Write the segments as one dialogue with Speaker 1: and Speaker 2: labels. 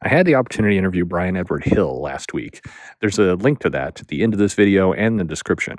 Speaker 1: I had the opportunity to interview Bryan Edward Hill last week. There's a link to that at the end of this video and the description.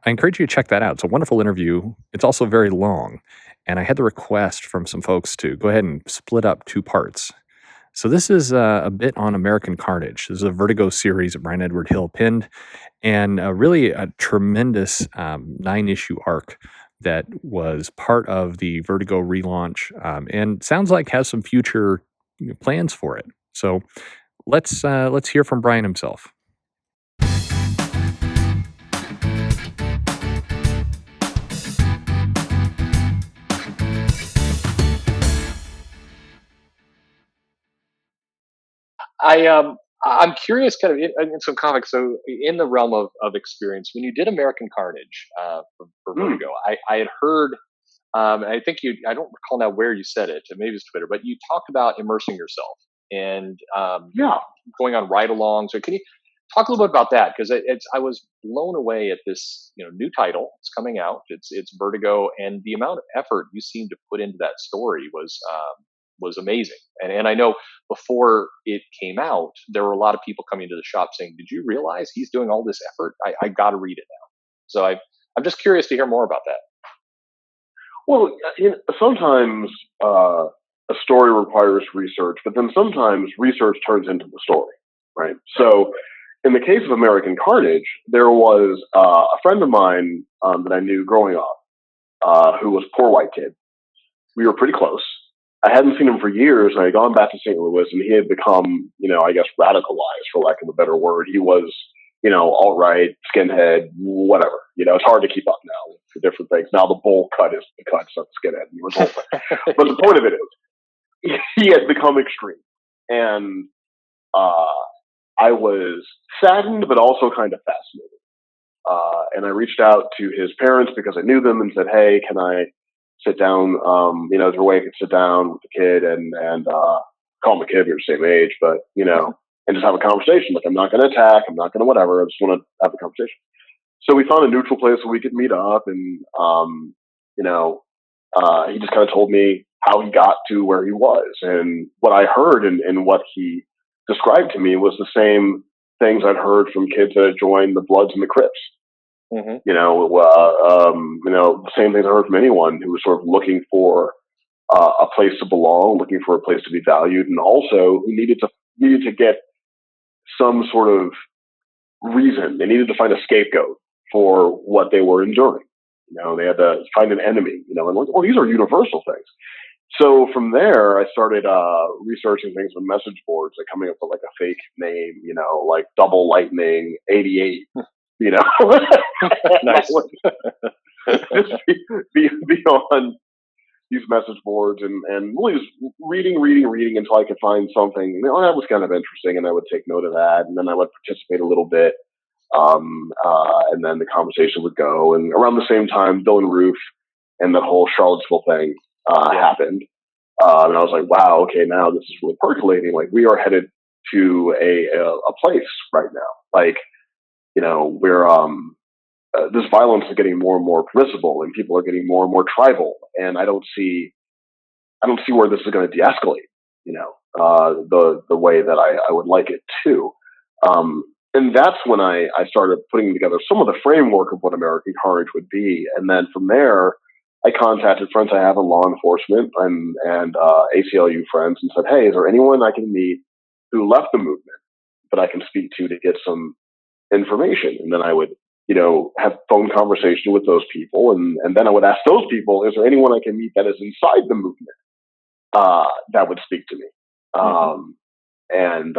Speaker 1: I encourage you to check that out. It's a wonderful interview. It's also very long. And I had the request from some folks to go ahead and split up two parts. So this is a bit on American Carnage. This is a Vertigo series that Bryan Edward Hill penned, and really a tremendous 9-issue arc that was part of the Vertigo relaunch, and sounds like has some future plans for it. So let's hear from Bryan himself.
Speaker 2: I'm curious, kind of in some comics. So, in the realm of experience, when you did American Carnage for Vertigo, I had heard, and I think I don't recall now where you said it, maybe it's Twitter, but you talked about immersing yourself and going on ride-alongs. So, can you talk a little bit about that? Because I was blown away at this, new title. It's coming out. It's Vertigo, and the amount of effort you seem to put into that story was amazing. And I know before it came out, there were a lot of people coming to the shop saying, "Did you realize he's doing all this effort? I got to read it now." So I'm just curious to hear more about that.
Speaker 3: Well, sometimes a story requires research, but then sometimes research turns into the story, right? So in the case of American Carnage, there was a friend of mine that I knew growing up who was a poor white kid. We were pretty close. I hadn't seen him for years, and I had gone back to St. Louis, and he had become, I guess, radicalized, for lack of a better word. He was, alt-right, skinhead, whatever. It's hard to keep up now with different things. Now the bowl cut is the cut, so skinhead. He was alt-right. But the point of it is, he had become extreme. And I was saddened, but also kind of fascinated. And I reached out to his parents because I knew them and said, "Hey, can I sit down, is there a way I could sit down with the kid and call him a kid, we're the same age, but, and just have a conversation. Like, I'm not going to attack, I'm not going to whatever, I just want to have a conversation." So we found a neutral place where we could meet up, and, he just kind of told me how he got to where he was. And what I heard and what he described to me was the same things I'd heard from kids that had joined the Bloods and the Crips. Mm-hmm. The same things I heard from anyone who was sort of looking for a place to belong, looking for a place to be valued, and also who needed to get some sort of reason. They needed to find a scapegoat for what they were enduring. They had to find an enemy. And like, well, these are universal things. So from there, I started researching things on message boards, like coming up with like a fake name, like Double Lightning 88.
Speaker 2: Nice.
Speaker 3: Just be on these message boards and really just reading until I could find something that was kind of interesting, and I would take note of that, and then I would participate a little bit, and then the conversation would go. And around the same time, Dylan Roof and that whole Charlottesville thing happened, and I was like, wow, okay, now this is really percolating. Like, we are headed to a place right now. Like, where this violence is getting more and more permissible, and people are getting more and more tribal, and I don't see where this is going to de-escalate. The way that I would like it to, and that's when I started putting together some of the framework of what American Carnage would be, and then from there, I contacted friends I have in law enforcement and ACLU friends and said, "Hey, is there anyone I can meet who left the movement that I can speak to get some information?" And then I would, have phone conversation with those people. And then I would ask those people, is there anyone I can meet that is inside the movement, that would speak to me? Mm-hmm. And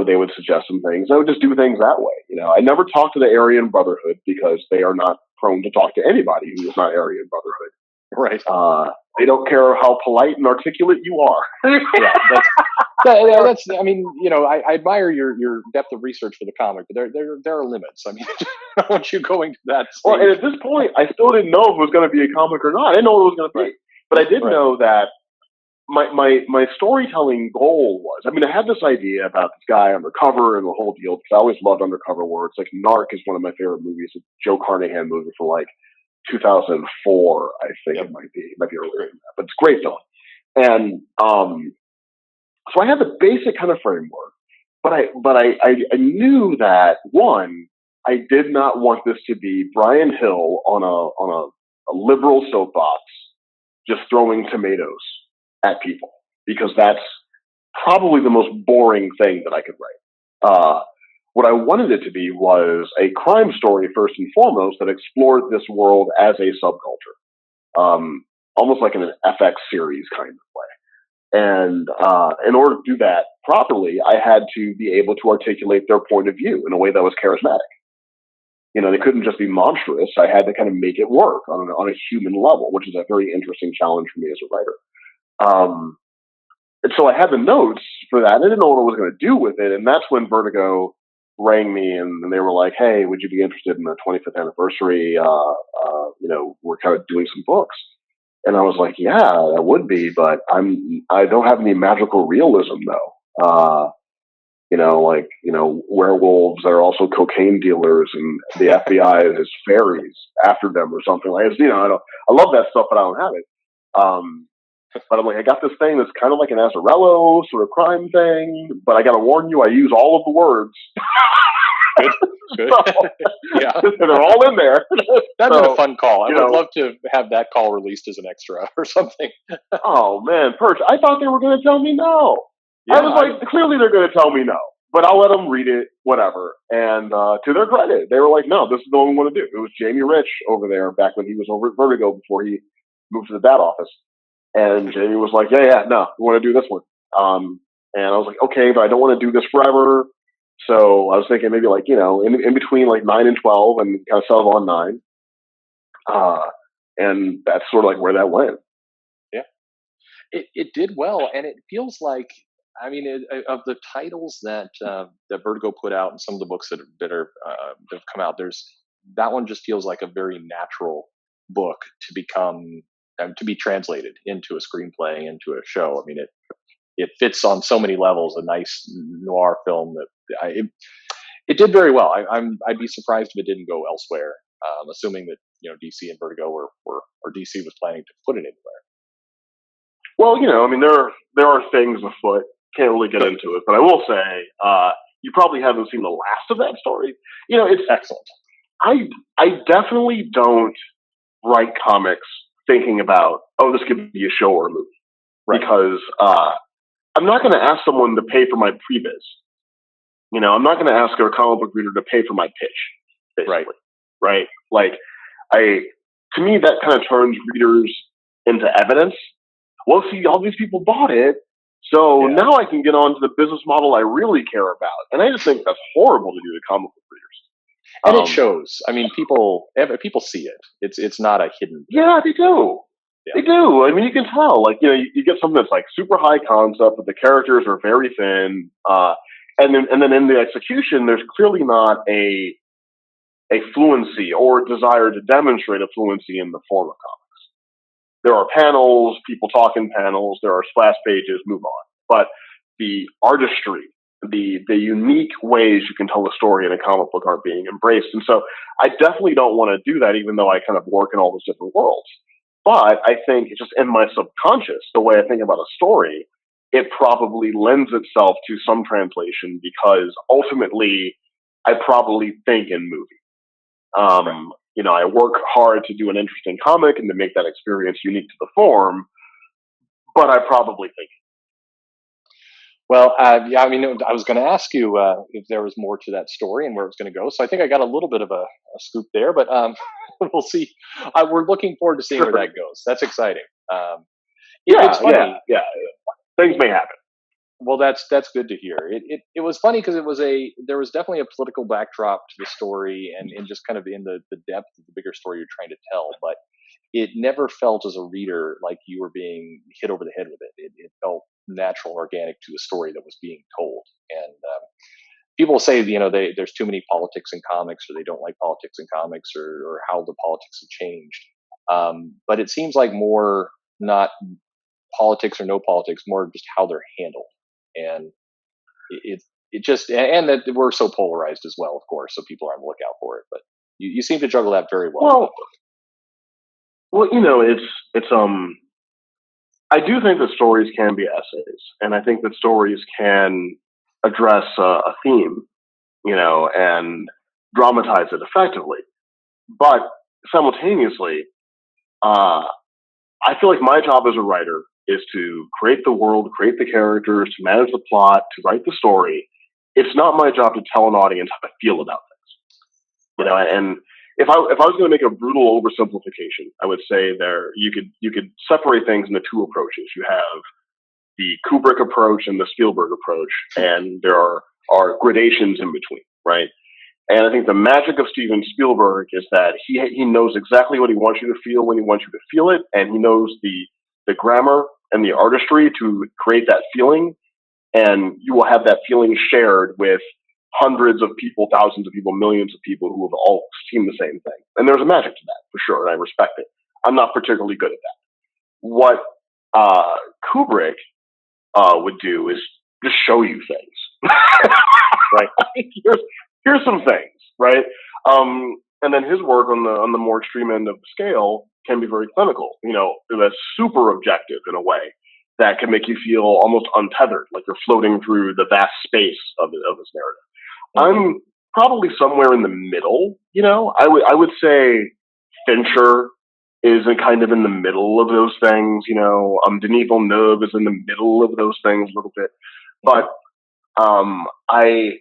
Speaker 3: they would suggest some things. I would just do things that way. I never talked to the Aryan Brotherhood because they are not prone to talk to anybody who is not Aryan Brotherhood.
Speaker 2: Right.
Speaker 3: They don't care how polite and articulate you are.
Speaker 2: Yeah, that's. I mean, I admire your depth of research for the comic, but there are limits. I mean, I don't want you going to that stage.
Speaker 3: Well, and at this point, I still didn't know if it was going to be a comic or not. I didn't know what it was going to be, but I did know that my storytelling goal was. I mean, I had this idea about this guy undercover and the whole deal, because I always loved undercover works. Like, Narc is one of my favorite movies. It's a Joe Carnahan movie from like 2004, I think. It might be earlier than that, but it's a great film. And So I had the basic kind of framework, but I knew that one, I did not want this to be Bryan Hill on a liberal soapbox just throwing tomatoes at people, because that's probably the most boring thing that I could write. What I wanted it to be was a crime story first and foremost that explored this world as a subculture, almost like in an FX series kind of way. And in order to do that properly, I had to be able to articulate their point of view in a way that was charismatic. You know, they couldn't just be monstrous. I had to kind of make it work on a human level, which is a very interesting challenge for me as a writer. And so I had the notes for that. I didn't know what I was going to do with it. And that's when Vertigo rang me and they were like, hey, would you be interested in the 25th anniversary? You know, we're kind of doing some books. And I was like, yeah, I would be, but I don't have any magical realism though. You know, like, you know, werewolves that are also cocaine dealers and the FBI is fairies after them or something like that. You know, I love that stuff, but I don't have it. But I'm like, I got this thing that's kind of like an Azzarello sort of crime thing, but I got to warn you, I use all of the words.
Speaker 2: Good.
Speaker 3: So,
Speaker 2: Yeah.
Speaker 3: they're all in there.
Speaker 2: That'd been a fun call. I would
Speaker 3: know,
Speaker 2: love to have that call released as an extra or something.
Speaker 3: Oh man, Perch, I thought they were going to tell me no.
Speaker 2: Yeah,
Speaker 3: I was like, clearly they're going to tell me no, but I'll let them read it, whatever. And to their credit, they were like, no, this is the one we want to do. It was Jamie Rich over there back when he was over at Vertigo before he moved to the bat office. And Jamie was like, yeah, no, we want to do this one. And I was like, okay, but I don't want to do this forever. So I was thinking maybe like, you know, in between like 9 and 12 and kind of settle on 9. And that's sort of like where that went.
Speaker 2: Yeah. It did well. And it feels like, I mean, of the titles that Vertigo put out and some of the books that have come out, that one just feels like a very natural book to become, to be translated into a screenplay, into a show. I mean, it fits on so many levels. A nice noir film that it did very well. I'd be surprised if it didn't go elsewhere. Assuming that, you know, DC and Vertigo or DC was planning to put it anywhere.
Speaker 3: Well, you know, I mean, there are things afoot. Can't really get into it, but I will say, you probably haven't seen the last of that story. You know, it's
Speaker 2: excellent.
Speaker 3: I definitely don't write comics thinking about, oh, this could be a show or a movie, right? Because I'm not going to ask someone to pay for my previs. You know, I'm not going to ask a comic book reader to pay for my pitch, basically. Right? Like, to me, that kind of turns readers into evidence. Well, see, all these people bought it, so now I can get on to the business model I really care about. And I just think that's horrible to do to comic book readers.
Speaker 2: And it shows. I mean, people see it. It's not a hidden thing.
Speaker 3: Yeah, they do. Yeah. They do. I mean, you can tell. Like, you know, you get something that's like super high concept, but the characters are very thin. And then in the execution, there's clearly not a fluency or desire to demonstrate a fluency in the form of comics. There are panels, people talk in panels, there are splash pages, move on. But the artistry, the unique ways you can tell a story in a comic book aren't being embraced. And so I definitely don't want to do that, even though I kind of work in all those different worlds. But I think it's just in my subconscious, the way I think about a story, it probably lends itself to some translation because ultimately I probably think in movie. You know, I work hard to do an interesting comic and to make that experience unique to the form, but I probably think.
Speaker 2: Well, yeah, I mean, I was going to ask you if there was more to that story and where it was going to go. So I think I got a little bit of a scoop there, but we'll see. We're looking forward to seeing where that goes. That's exciting. It's funny.
Speaker 3: Yeah. Things may happen.
Speaker 2: Well, that's good to hear. It was funny because there was definitely a political backdrop to the story and just kind of in the depth of the bigger story you're trying to tell, but it never felt as a reader like you were being hit over the head with it. It felt natural and organic to the story that was being told. And people say, you know, there's too many politics in comics, or they don't like politics in comics, or how the politics have changed. But it seems like more not politics or no politics, more just how they're handled. And it just, and that we're so polarized as well, of course, so people are on the lookout for it. But you seem to juggle that very well.
Speaker 3: Well, you know, it's I do think that stories can be essays, and I think that stories can address a theme, and dramatize it effectively. But simultaneously, uh, I feel like my job as a writer is to create the world, create the characters, to manage the plot, to write the story. It's not my job to tell an audience how to feel about things, And if I was going to make a brutal oversimplification, I would say you could separate things into two approaches. You have the Kubrick approach and the Spielberg approach, and there are gradations in between, right? And I think the magic of Steven Spielberg is that he knows exactly what he wants you to feel when he wants you to feel it, and he knows the grammar and the artistry to create that feeling, and you will have that feeling shared with hundreds of people, thousands of people, millions of people who have all seen the same thing. And there's a magic to that, for sure, and I respect it. I'm not particularly good at that. What Kubrick would do is just show you things, right? Here's some things, right? And then his work on the more extreme end of the scale can be very clinical. That's super objective in a way that can make you feel almost untethered, like you're floating through the vast space of his narrative. I'm probably somewhere in the middle. I would say Fincher is kind of in the middle of those things. Denis Villeneuve is in the middle of those things a little bit, but I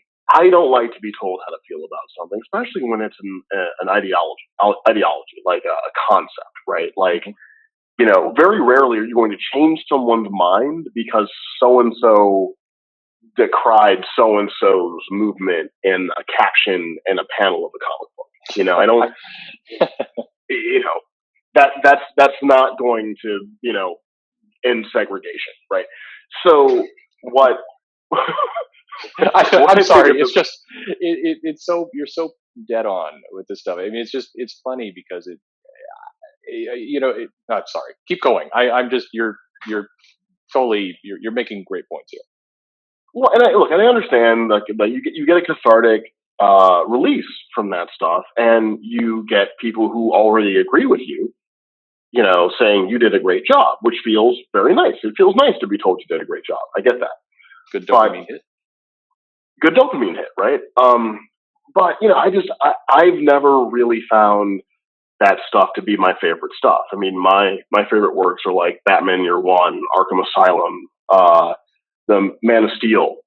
Speaker 3: don't like to be told how to feel about something, especially when it's an ideology, like a concept, right? Like, very rarely are you going to change someone's mind because so-and-so decried so-and-so's movement in a caption in a panel of a comic book. I don't, that's not going to, end segregation, right? So what...
Speaker 2: I'm sorry. It's just it's so you're so dead on with this stuff. I mean, it's funny because I'm sorry. Keep going. I'm just you're totally you're making great points here.
Speaker 3: Well, and I understand like you get a cathartic release from that stuff, and you get people who already agree with you, saying you did a great job, which feels very nice. It feels nice to be told you did a great job. I get that.
Speaker 2: Good dopamine hit.
Speaker 3: Good dopamine hit, right? But I've never really found that stuff to be my favorite stuff. I mean, my favorite works are like Batman Year One, Arkham Asylum, the Man of Steel,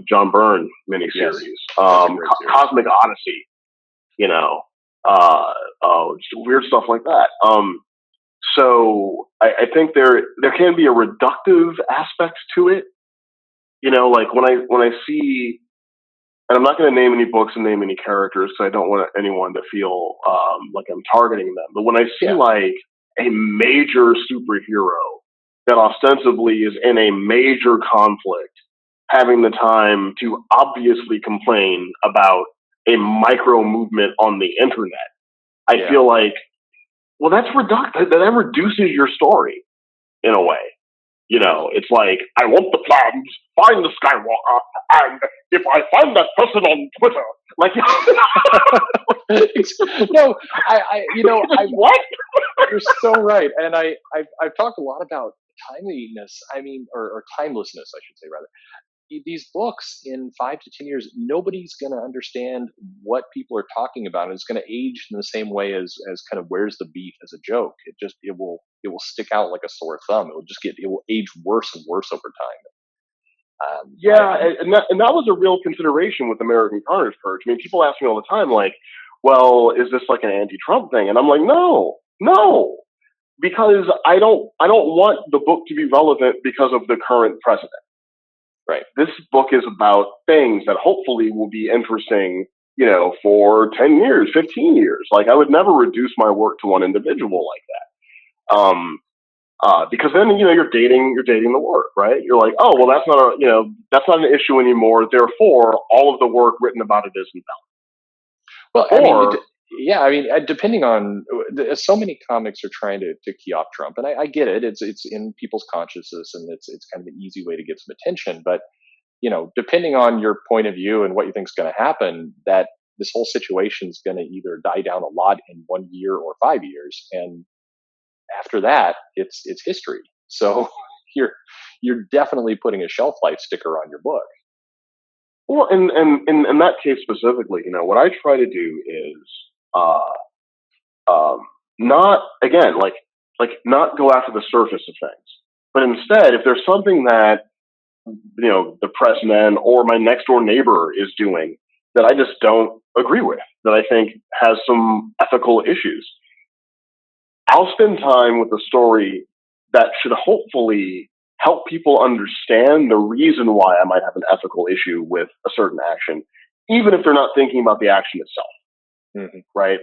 Speaker 3: John Byrne miniseries, Cosmic Odyssey, just weird stuff like that. So I think there can be a reductive aspect to it. Like when I see, and I'm not going to name any books and name any characters because I don't want anyone to feel like I'm targeting them. But when I see like a major superhero that ostensibly is in a major conflict, having the time to obviously complain about a micro movement on the internet, I feel like, well, that's reductive. That reduces your story in a way. It's like, I want the plans, find the Skywalker, and if I find that person on Twitter, like,
Speaker 2: no, I
Speaker 3: what?
Speaker 2: You're so right, and I've talked a lot about timeliness. I mean, or timelessness, I should say, rather. These books in 5 to 10 years, nobody's going to understand what people are talking about. And it's going to age in the same way as kind of Where's the Beef as a joke. It will stick out like a sore thumb. It will age worse and worse over time.
Speaker 3: And that was a real consideration with American Carnage, Perch. I mean, people ask me all the time, like, well, is this like an anti-Trump thing? And I'm like, no, because I don't want the book to be relevant because of the current president. Right. This book is about things that hopefully will be interesting, for 10 years, 15 years. Like, I would never reduce my work to one individual like that. Because then, you're dating the work, right? You're like, oh, well, that's not an issue anymore. Therefore, all of the work written about it is invalid.
Speaker 2: Well, depending on so many comics are trying to key off Trump, and I get it. It's in people's consciousness, and it's kind of an easy way to get some attention. But depending on your point of view and what you think is going to happen, that this whole situation is going to either die down a lot in 1 year or 5 years, and after that, it's history. So you're definitely putting a shelf life sticker on your book.
Speaker 3: Well, and in that case specifically, what I try to do is not, again, like not go after the surface of things, but instead, if there's something that the pressman or my next door neighbor is doing that I just don't agree with, that I think has some ethical issues, I'll spend time with a story that should hopefully help people understand the reason why I might have an ethical issue with a certain action, even if they're not thinking about the action itself.
Speaker 2: Mm-hmm.
Speaker 3: Right?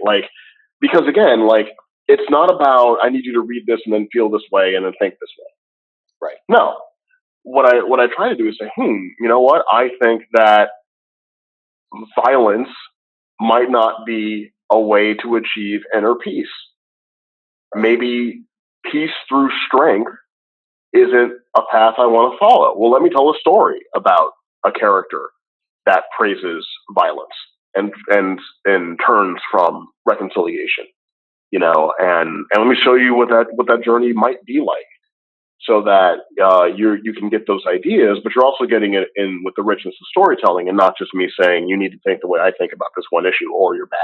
Speaker 3: Because again, it's not about, I need you to read this and then feel this way and then think this way.
Speaker 2: Right.
Speaker 3: No. What I try to do is say, you know what? I think that violence might not be a way to achieve inner peace. Maybe peace through strength isn't a path I want to follow. Well, let me tell a story about a character that praises violence and turns from reconciliation, and let me show you what that journey might be like, so that you can get those ideas, but you're also getting it in with the richness of storytelling, and not just me saying you need to think the way I think about this one issue or you're bad.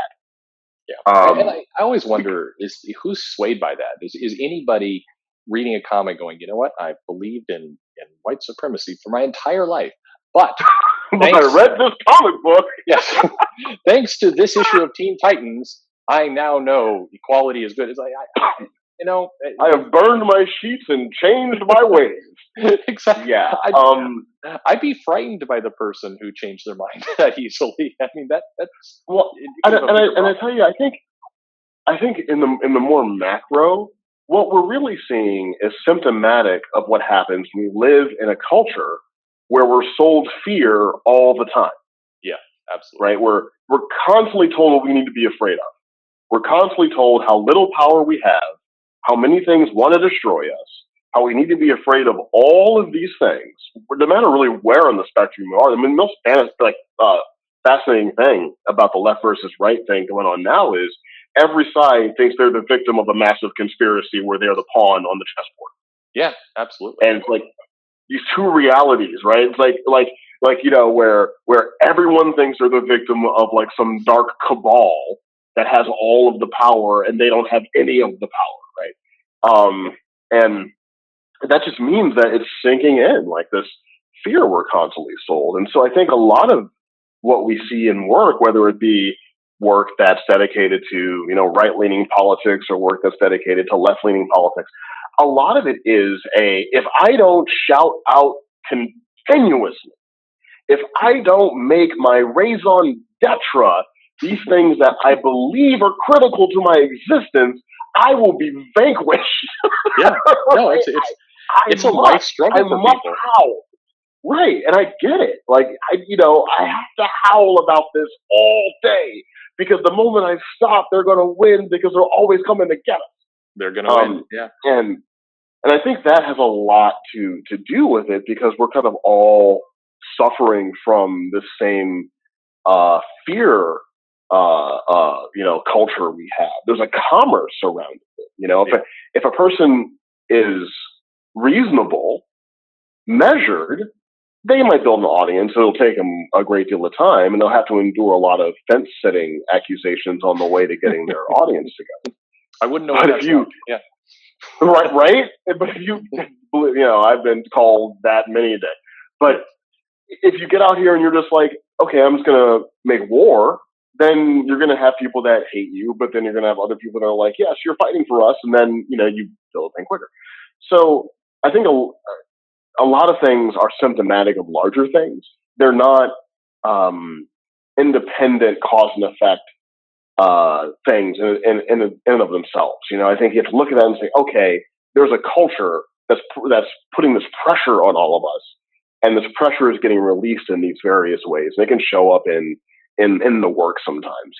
Speaker 2: Yeah, and I always wonder who's swayed by that. Is anybody reading a comic going, you know what? I've believed in white supremacy for my entire life, but
Speaker 3: I read this comic book.
Speaker 2: Yes, thanks to this issue of Teen Titans, I now know equality is good. It's like
Speaker 3: I have burned my sheets and changed my ways.
Speaker 2: Exactly.
Speaker 3: Yeah.
Speaker 2: I'd be frightened by the person who changed their mind that easily. I mean, that's
Speaker 3: well, and I tell you, I think in the more macro, what we're really seeing is symptomatic of what happens when we live in a culture where we're sold fear all the time.
Speaker 2: Yeah, absolutely.
Speaker 3: Right? We're constantly told what we need to be afraid of. We're constantly told how little power we have, how many things want to destroy us, how we need to be afraid of all of these things, no matter really where on the spectrum you are. I mean, the most fascinating thing about the left versus right thing going on now is every side thinks they're the victim of a massive conspiracy where they're the pawn on the chessboard.
Speaker 2: Yeah, absolutely.
Speaker 3: And it's like these two realities, right? It's like where everyone thinks they're the victim of some dark cabal that has all of the power and they don't have any of the power, right? And that just means that it's sinking in, this fear we're constantly sold. And so I think a lot of what we see in work, whether it be work that's dedicated to, right-leaning politics or work that's dedicated to left-leaning politics, a lot of it is if I don't shout out continuously, if I don't make my raison d'etre these things that I believe are critical to my existence, I will be vanquished.
Speaker 2: Yeah, no, it's a life struggle for people.
Speaker 3: Howl. Right, and I get it. I have to howl about this all day because the moment I stop, they're going to win because they're always coming to get us.
Speaker 2: They're going to win. Yeah,
Speaker 3: and I think that has a lot to do with it because we're kind of all suffering from the same fear. Culture we have. There's a commerce around it. If a person is reasonable, measured, they might build an audience. It'll take them a great deal of time, and they'll have to endure a lot of fence-sitting accusations on the way to getting their audience together.
Speaker 2: I wouldn't know. But if you,
Speaker 3: yeah, right. But if you, I've been called that many a day. But if you get out here and you're just like, okay, I'm just gonna make war, then you're going to have people that hate you, but then you're going to have other people that are like, yes, you're fighting for us. And then, you fill the thing quicker. So I think a lot of things are symptomatic of larger things. They're not independent cause and effect things in and of themselves. I think you have to look at that and say, okay, there's a culture that's putting this pressure on all of us. And this pressure is getting released in these various ways. They can show up in the work sometimes,